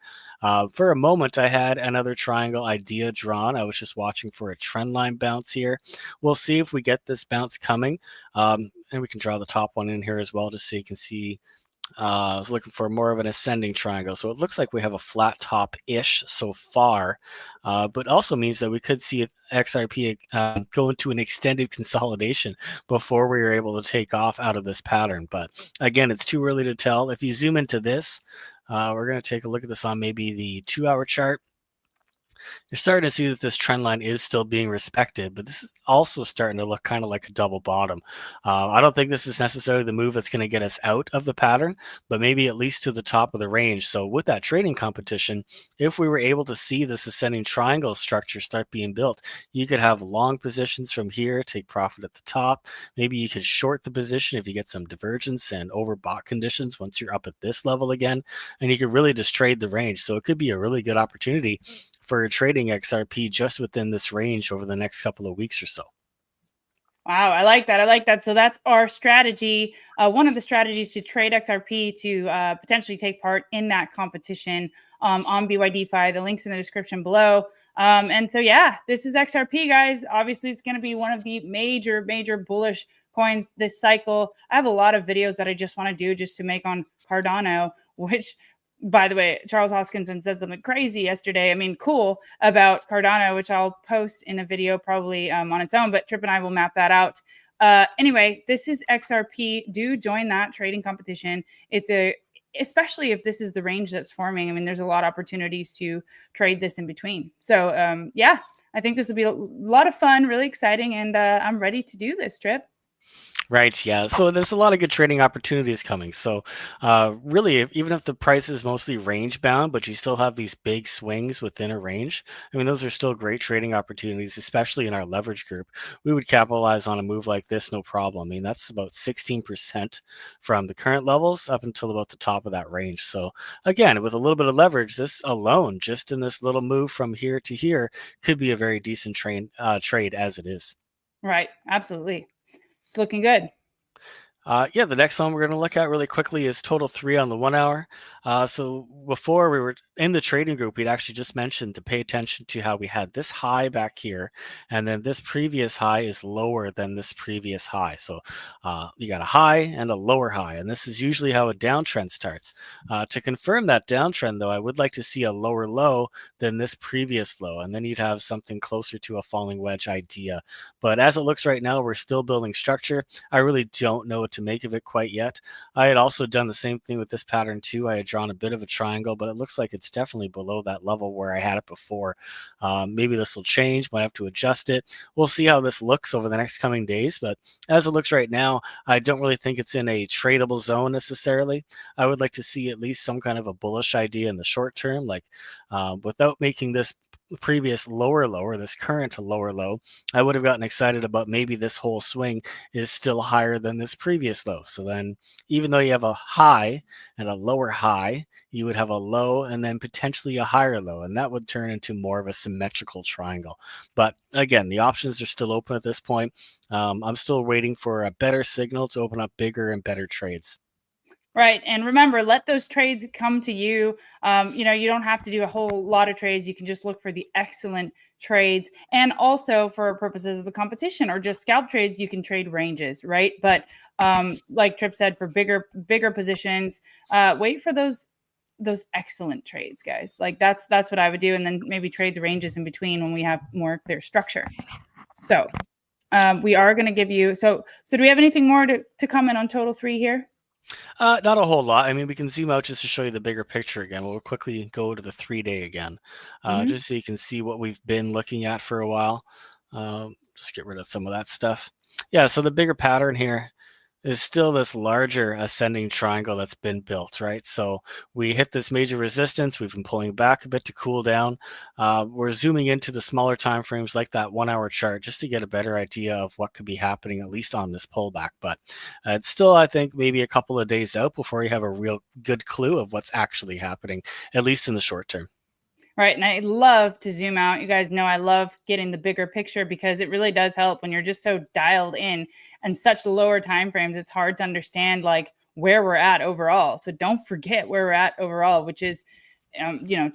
For a moment, I had another triangle idea drawn. I was just watching for a trend line bounce here. We'll see if we get this bounce coming. And we can draw the top one in here as well, just so you can see. I was looking for more of an ascending triangle. So it looks like we have a flat top-ish so far, but also means that we could see XRP go into an extended consolidation before we are able to take off out of this pattern. But again, it's too early to tell. If you zoom into this, we're going to take a look at this on maybe the 2-hour chart. You're starting to see that this trend line is still being respected, but this is also starting to look kind of like a double bottom. I don't think this is necessarily the move that's going to get us out of the pattern, but maybe at least to the top of the range. So with that trading competition, if we were able to see this ascending triangle structure start being built, you could have long positions from here, take profit at the top. Maybe you could short the position if you get some divergence and overbought conditions once you're up at this level again, and you could really just trade the range. So it could be a really good opportunity for trading XRP just within this range over the next couple of weeks or so. Wow, I like that. I like that. So that's our strategy. One of the strategies to trade XRP to potentially take part in that competition on BYDFI. The link's in the description below. And so, yeah, this is XRP, guys. Obviously, it's going to be one of the major bullish coins this cycle. I have a lot of videos that I just want to do just to make on Cardano, which, by the way, Charles Hoskinson said something crazy yesterday. I mean, cool about Cardano, which I'll post in a video probably on its own, but Trip and I will map that out. Anyway, this is XRP. Do join that trading competition. Especially if this is the range that's forming. I mean, there's a lot of opportunities to trade this in between. So yeah, I think this will be a lot of fun, really exciting. And I'm ready to do this, Trip. Right. Yeah. So there's a lot of good trading opportunities coming. So really, even if the price is mostly range bound, but you still have these big swings within a range, I mean, those are still great trading opportunities, especially in our leverage group. We would capitalize on a move like this, no problem. I mean, that's about 16% from the current levels up until about the top of that range. So again, with a little bit of leverage, this alone, just in this little move from here to here, could be a very decent trade as it is. Right. Absolutely. It's looking good. Yeah, the next one we're going to look at really quickly is total 3 on the 1 hour. So before we were in the trading group, we'd actually just mentioned to pay attention to how we had this high back here, and then this previous high is lower than this previous high. So you got a high and a lower high, and this is usually how a downtrend starts. To confirm that downtrend, though, I would like to see a lower low than this previous low, and then you'd have something closer to a falling wedge idea. But as it looks right now, we're still building structure. I really don't know what to make of it quite yet. I had also done the same thing with this pattern too. I had drawn a bit of a triangle, but it looks like it's definitely below that level where I had it before. Maybe this will change, might have to adjust it. We'll see how this looks over the next coming days, but as it looks right now, I don't really think it's in a tradable zone necessarily. I would like to see at least some kind of a bullish idea in the short term, like without making this previous lower low or this current lower low, I would have gotten excited about maybe this whole swing is still higher than this previous low. So then even though you have a high and a lower high, you would have a low and then potentially a higher low, and that would turn into more of a symmetrical triangle. But again, the options are still open at this point. I'm still waiting for a better signal to open up bigger and better trades. Right. And remember, let those trades come to you. You don't have to do a whole lot of trades. You can just look for the excellent trades. And also for purposes of the competition or just scalp trades, you can trade ranges, right? But like Trip said, for bigger positions, wait for those excellent trades, guys. Like that's what I would do. And then maybe trade the ranges in between when we have more clear structure. So we are going to give you, so do we have anything more to comment on total 3 here? Not a whole lot. I mean, we can zoom out just to show you the bigger picture again. We'll quickly go to the 3-day again, just so you can see what we've been looking at for a while. Just get rid of some of that stuff. Yeah, so the bigger pattern here is still this larger ascending triangle that's been built, right? So we hit this major resistance. We've been pulling back a bit to cool down. We're zooming into the smaller time frames like that 1 hour chart just to get a better idea of what could be happening, at least on this pullback. But it's still, I think, maybe a couple of days out before you have a real good clue of what's actually happening, at least in the short term. Right. And I love to zoom out. You guys know I love getting the bigger picture because it really does help when you're just so dialed in and such lower time frames. It's hard to understand like where we're at overall. So don't forget where we're at overall, which is,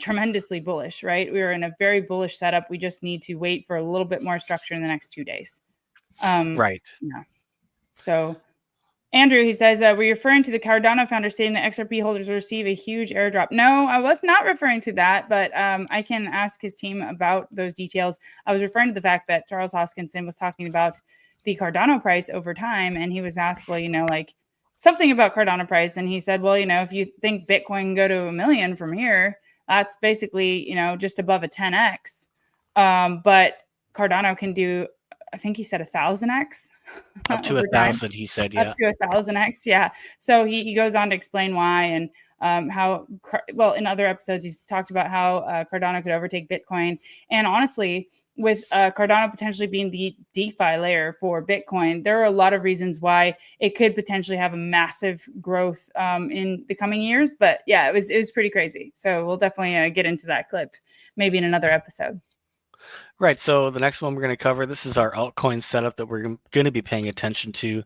tremendously bullish, right? We're in a very bullish setup. We just need to wait for a little bit more structure in the next 2 days. Right. Yeah. So Andrew, he says, were you referring to the Cardano founder stating that XRP holders will receive a huge airdrop? No, I was not referring to that, but I can ask his team about those details. I was referring to the fact that Charles Hoskinson was talking about the Cardano price over time, and he was asked, well, like something about Cardano price, and he said, well, if you think Bitcoin can go to 1 million from here, That's basically, just above a 10x. But Cardano can do, I think he said 1,000x Up to over time. 1,000, he said, Up yeah. to 1,000x, yeah. So he goes on to explain why, and how, well, in other episodes, he's talked about how Cardano could overtake Bitcoin. And honestly, with Cardano potentially being the DeFi layer for Bitcoin, there are a lot of reasons why it could potentially have a massive growth in the coming years. But yeah, it was pretty crazy. So we'll definitely get into that clip maybe in another episode. Right. So the next one we're going to cover, this is our altcoin setup that we're going to be paying attention to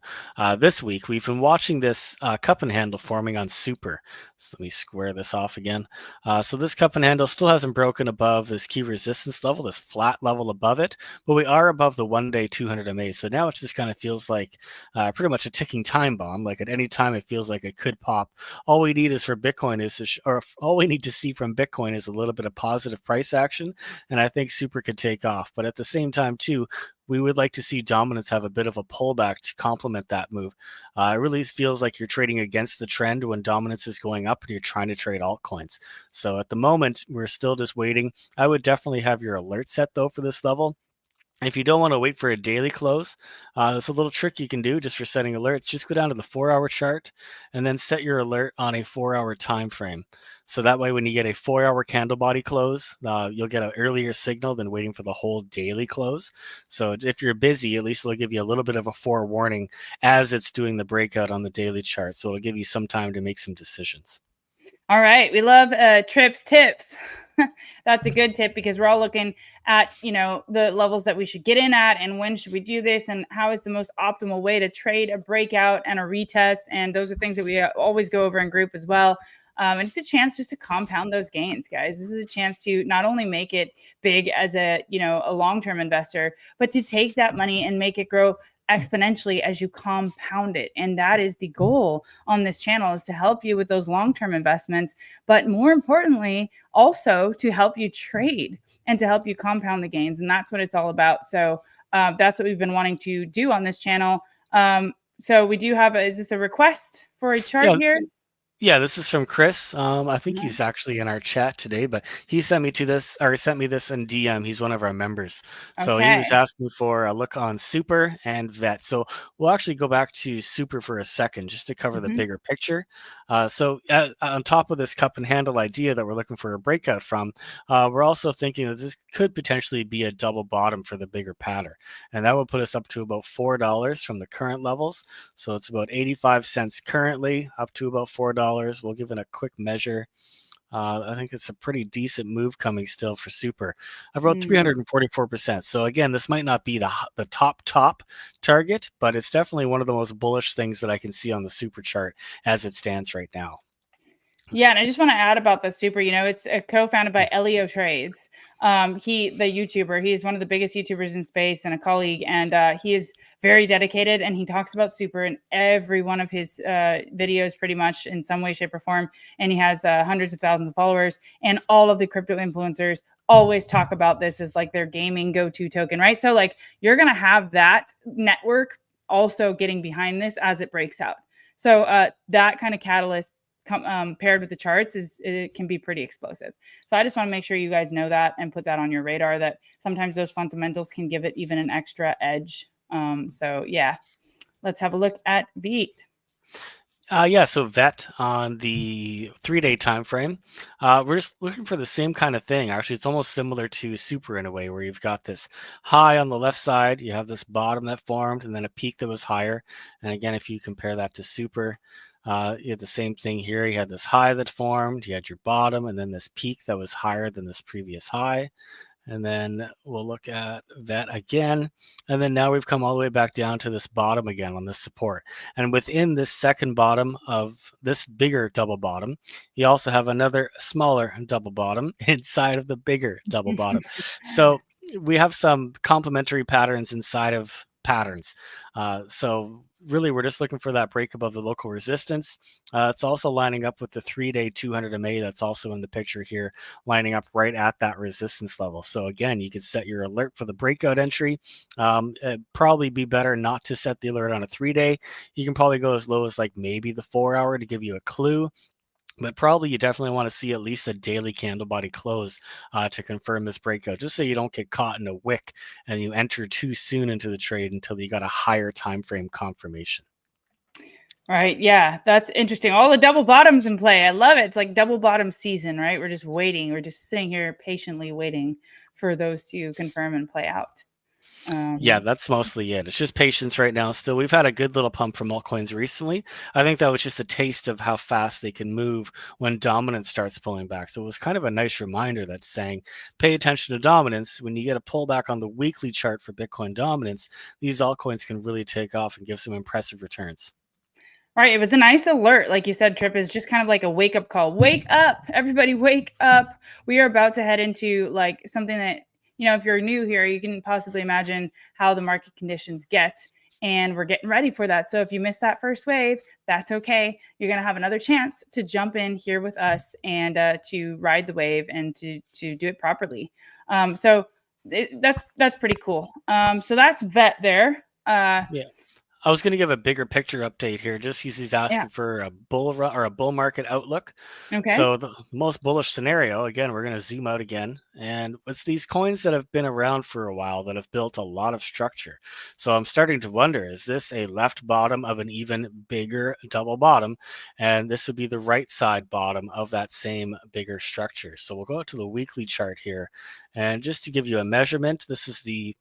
this week. We've been watching this cup and handle forming on Super. So let me square this off again. So this cup and handle still hasn't broken above this key resistance level, this flat level above it, but we are above the 1-day 200 MA. So now it just kind of feels like pretty much a ticking time bomb. Like at any time, it feels like it could pop. All we need is for Bitcoin all we need to see from Bitcoin is a little bit of positive price action. And I think Super could take off. But at the same time, too, we would like to see dominance have a bit of a pullback to complement that move. It really feels like you're trading against the trend when dominance is going up and you're trying to trade altcoins. So at the moment, we're still just waiting. I would definitely have your alert set, though, for this level. If you don't want to wait for a daily close, there's a little trick you can do just for setting alerts. Just go down to the 4-hour chart and then set your alert on a 4-hour time frame. So that way, when you get a 4-hour candle body close, you'll get an earlier signal than waiting for the whole daily close. So if you're busy, at least it'll give you a little bit of a forewarning as it's doing the breakout on the daily chart. So it'll give you some time to make some decisions. All right. We love Tripp's tips. That's a good tip because we're all looking at, the levels that we should get in at and when should we do this and how is the most optimal way to trade a breakout and a retest. And those are things that we always go over in group as well. And it's a chance just to compound those gains, guys. This is a chance to not only make it big as a long-term investor, but to take that money and make it grow exponentially as you compound it. And that is the goal on this channel, is to help you with those long-term investments, but more importantly, also to help you trade and to help you compound the gains. And that's what it's all about. So that's what we've been wanting to do on this channel. So we do have, is this a request for a chart here? Yeah, this is from Chris. I think he's actually in our chat today, but he sent me this in DM. He's one of our members. So he was asking for a look on Super and VET. So we'll actually go back to Super for a second just to cover the bigger picture. So on top of this cup and handle idea that we're looking for a breakout from, we're also thinking that this could potentially be a double bottom for the bigger pattern. And that will put us up to about $4 from the current levels. So it's about 85 cents currently, up to about $4. We'll give it a quick measure. I think it's a pretty decent move coming still for Super. About 344%. So again, this might not be the top target, but it's definitely one of the most bullish things that I can see on the Super chart as it stands right now. Yeah, and I just want to add about the Super, it's co-founded by Elio Trades. The YouTuber, he's one of the biggest YouTubers in space and a colleague, and he is very dedicated, and he talks about Super in every one of his videos pretty much in some way, shape, or form, and he has hundreds of thousands of followers, and all of the crypto influencers always talk about this as like their gaming go-to token, right? So like you're going to have that network also getting behind this as it breaks out. So that kind of catalyst paired with the charts it can be pretty explosive. So I just want to make sure you guys know that and put that on your radar, that sometimes those fundamentals can give it even an extra edge. So yeah, let's have a look at VET. So VET on the 3-day time frame, we're just looking for the same kind of thing. Actually, it's almost similar to Super in a way, where you've got this high on the left side, you have this bottom that formed, and then a peak that was higher. And again, if you compare that to Super, you had the same thing here. You had this high that formed, you had your bottom, and then this peak that was higher than this previous high. And then we'll look at that again. And then now we've come all the way back down to this bottom again on this support. And within this second bottom of this bigger double bottom, you also have another smaller double bottom inside of the bigger double bottom. So we have some complementary patterns inside of patterns. So really, we're just looking for that break above the local resistance. It's also lining up with the 3-day 200 MA that's also in the picture here, lining up right at that resistance level. So again, you could set your alert for the breakout entry. It'd probably be better not to set the alert on a 3-day. You can probably go as low as like maybe the 4-hour to give you a clue. But probably you definitely want to see at least a daily candle body close to confirm this breakout, just so you don't get caught in a wick and you enter too soon into the trade until you got a higher time frame confirmation. Right. Yeah, that's interesting. All the double bottoms in play. I love it. It's like double bottom season, right? We're just waiting. We're just sitting here patiently waiting for those to confirm and play out. Yeah, that's mostly it. It's just patience right now. Still, we've had a good little pump from altcoins recently. I think that was just a taste of how fast they can move when dominance starts pulling back. So it was kind of a nice reminder that's saying, pay attention to dominance. When you get a pullback on the weekly chart for Bitcoin dominance, these altcoins can really take off and give some impressive returns. Right. It was a nice alert. Like you said, Trip, is just kind of like a wake up call. Wake up, everybody, wake up. We are about to head into like something that, if you're new here, you can possibly imagine how the market conditions get. And we're getting ready for that. So if you missed that first wave, that's okay. You're going to have another chance to jump in here with us and to ride the wave and to do it properly. So that's pretty cool. So that's vet there. Yeah. I was going to give a bigger picture update here. Just he's asking for a bull run or a bull market outlook. Okay. So the most bullish scenario, again, we're going to zoom out again. And it's these coins that have been around for a while that have built a lot of structure. So I'm starting to wonder, is this a left bottom of an even bigger double bottom? And this would be the right side bottom of that same bigger structure. So we'll go to the weekly chart here. And just to give you a measurement, this is the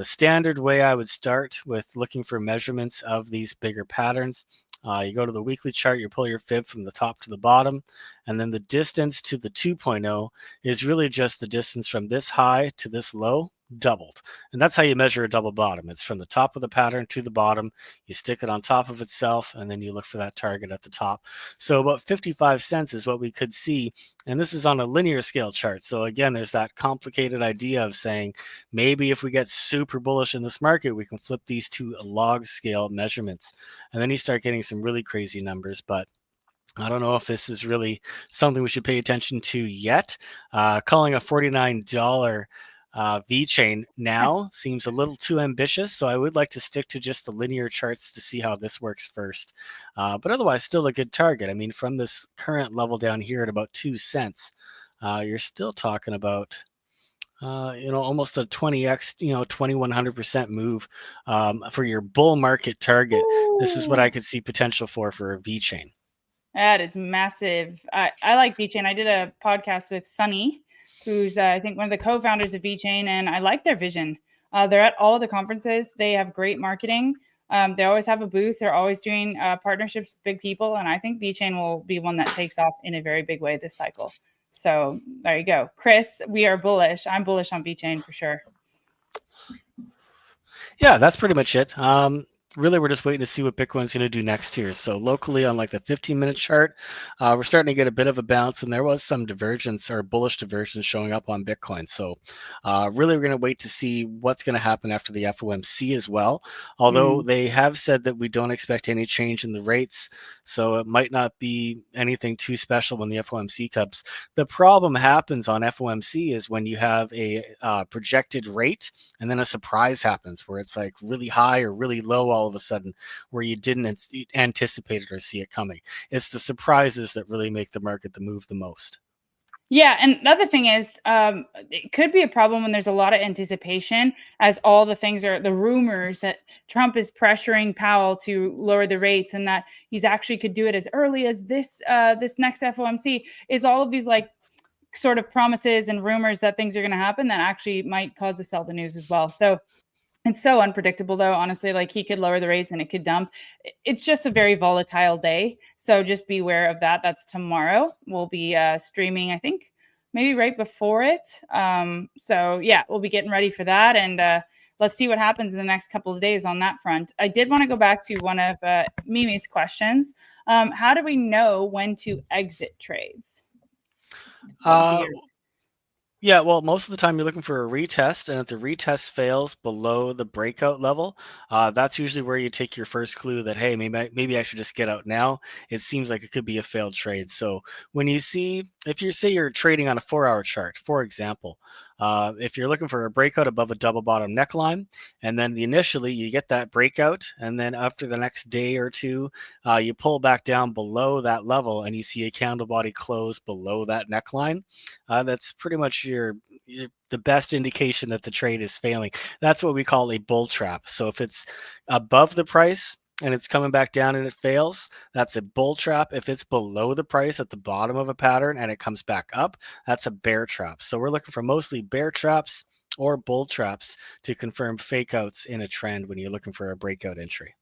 standard way I would start with looking for measurements of these bigger patterns. You go to the weekly chart, you pull your fib from the top to the bottom, and then the distance to the 2.0 is really just the distance from this high to this low doubled. And that's how you measure a double bottom. It's from the top of the pattern to the bottom. You stick it on top of itself, and then you look for that target at the top. So about 55 cents is what we could see. And this is on a linear scale chart. So again, there's that complicated idea of saying, maybe if we get super bullish in this market, we can flip these to log scale measurements. And then you start getting some really crazy numbers. But I don't know if this is really something we should pay attention to yet. Calling a $49 V-chain now seems a little too ambitious, so I would like to stick to just the linear charts to see how this works first. But otherwise, still a good target. I mean, from this current level down here at about 2 cents, you're still talking about almost a 20x, 2100% move for your bull market target. Ooh. This is what I could see potential for a V-chain. That is massive. I like V-chain. I did a podcast with Sunny, who's I think one of the co-founders of V-chain, and I like their vision. They're at all of the conferences. They have great marketing. They always have a booth. They're always doing partnerships with big people, and I think V-chain will be one that takes off in a very big way this cycle. So there you go. Chris, we are bullish. I'm bullish on V-chain for sure. Yeah, that's pretty much it. Really, we're just waiting to see what Bitcoin's going to do next here. So locally on like the 15-minute chart, we're starting to get a bit of a bounce, and there was some divergence or bullish divergence showing up on Bitcoin. So really, we're going to wait to see what's going to happen after the FOMC as well. Although they have said that we don't expect any change in the rates, so it might not be anything too special when the FOMC comes. The problem happens on FOMC is when you have a projected rate and then a surprise happens where it's like really high or really low all of a sudden, where you didn't anticipate it or see it coming. It's the surprises that really make the market move the most. Yeah, and the other thing is, it could be a problem when there's a lot of anticipation, as all the things are the rumors that Trump is pressuring Powell to lower the rates, and that he's actually could do it as early as this next FOMC. Is all of these like sort of promises and rumors that things are going to happen that actually might cause to sell the news as well. So it's so unpredictable, though, honestly. Like, he could lower the rates and it could dump. It's just a very volatile day. So just be aware of that. That's tomorrow. We'll be streaming, I think, maybe right before it. So, yeah, we'll be getting ready for that. And let's see what happens in the next couple of days on that front. I did want to go back to one of Mimi's questions. How do we know when to exit trades? Yeah, well, most of the time you're looking for a retest, and if the retest fails below the breakout level, that's usually where you take your first clue that, hey, maybe I should just get out now. It seems like it could be a failed trade. So when you see, if you say you're trading on a 4-hour chart, for example, If you're looking for a breakout above a double bottom neckline, and then initially you get that breakout, and then after the next day or two, you pull back down below that level and you see a candle body close below that neckline, that's pretty much the best indication that the trade is failing. That's what we call a bull trap. So if it's above the price and it's coming back down and it fails, that's a bull trap. If it's below the price at the bottom of a pattern and it comes back up, that's a bear trap. So we're looking for mostly bear traps or bull traps to confirm fake outs in a trend when you're looking for a breakout entry.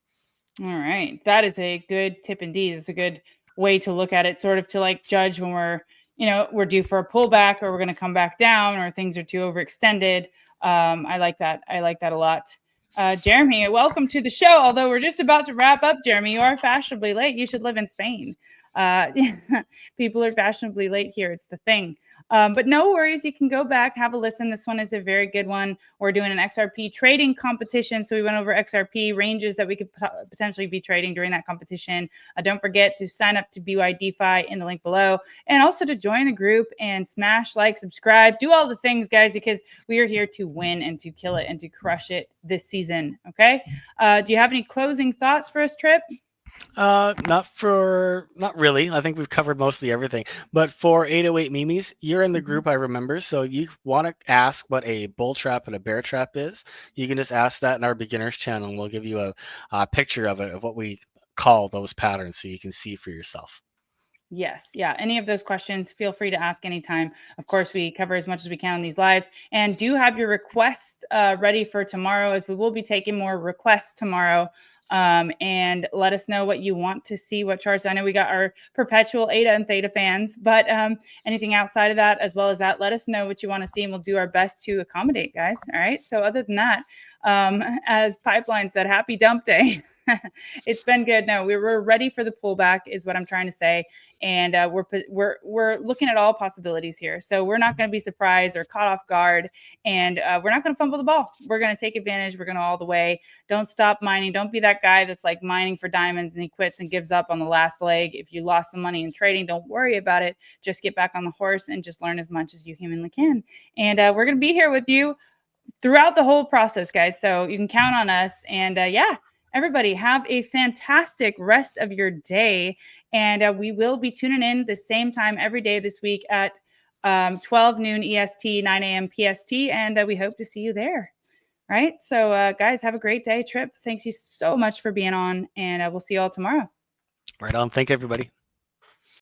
All right. That is a good tip indeed. It's a good way to look at it, sort of to like judge when we're due for a pullback, or we're going to come back down, or things are too overextended. I like that. I like that a lot. Jeremy, welcome to the show. Although we're just about to wrap up, Jeremy, you are fashionably late. You should live in Spain. People are fashionably late here. It's the thing. But no worries. You can go back, have a listen. This one is a very good one. We're doing an XRP trading competition. So we went over XRP ranges that we could potentially be trading during that competition. Don't forget to sign up to BYDFI in the link below, and also to join the group and smash like, subscribe, do all the things, guys, because we are here to win and to kill it and to crush it this season. Okay. Do you have any closing thoughts for us, Trip? Not really. I think we've covered mostly everything. But for 808 Mimis, you're in the group, I remember. So you want to ask what a bull trap and a bear trap is. You can just ask that in our beginners channel, and we'll give you a picture of it, of what we call those patterns, so you can see for yourself. Yes. Yeah. Any of those questions, feel free to ask anytime. Of course, we cover as much as we can on these lives, and do have your requests ready for tomorrow, as we will be taking more requests tomorrow. And let us know what you want to see, what charts. I know we got our perpetual ADA and Theta fans, but anything outside of that, as well as that, let us know what you want to see, and we'll do our best to accommodate, guys. All right. So other than that, as Pipeline said, happy dump day. It's been good. No, we're ready for the pullback is what I'm trying to say. And we're looking at all possibilities here. So we're not going to be surprised or caught off guard, and we're not going to fumble the ball. We're going to take advantage. We're going to all the way. Don't stop mining. Don't be that guy that's like mining for diamonds and he quits and gives up on the last leg. If you lost some money in trading, don't worry about it. Just get back on the horse and just learn as much as you humanly can. And we're going to be here with you throughout the whole process, guys. So you can count on us. And yeah. Everybody, have a fantastic rest of your day. And we will be tuning in the same time every day this week at 12 noon EST, 9 a.m. PST. And we hope to see you there. Right. So, guys, have a great day. Trip, thanks you so much for being on. And we'll see you all tomorrow. Right on. Thank you, everybody.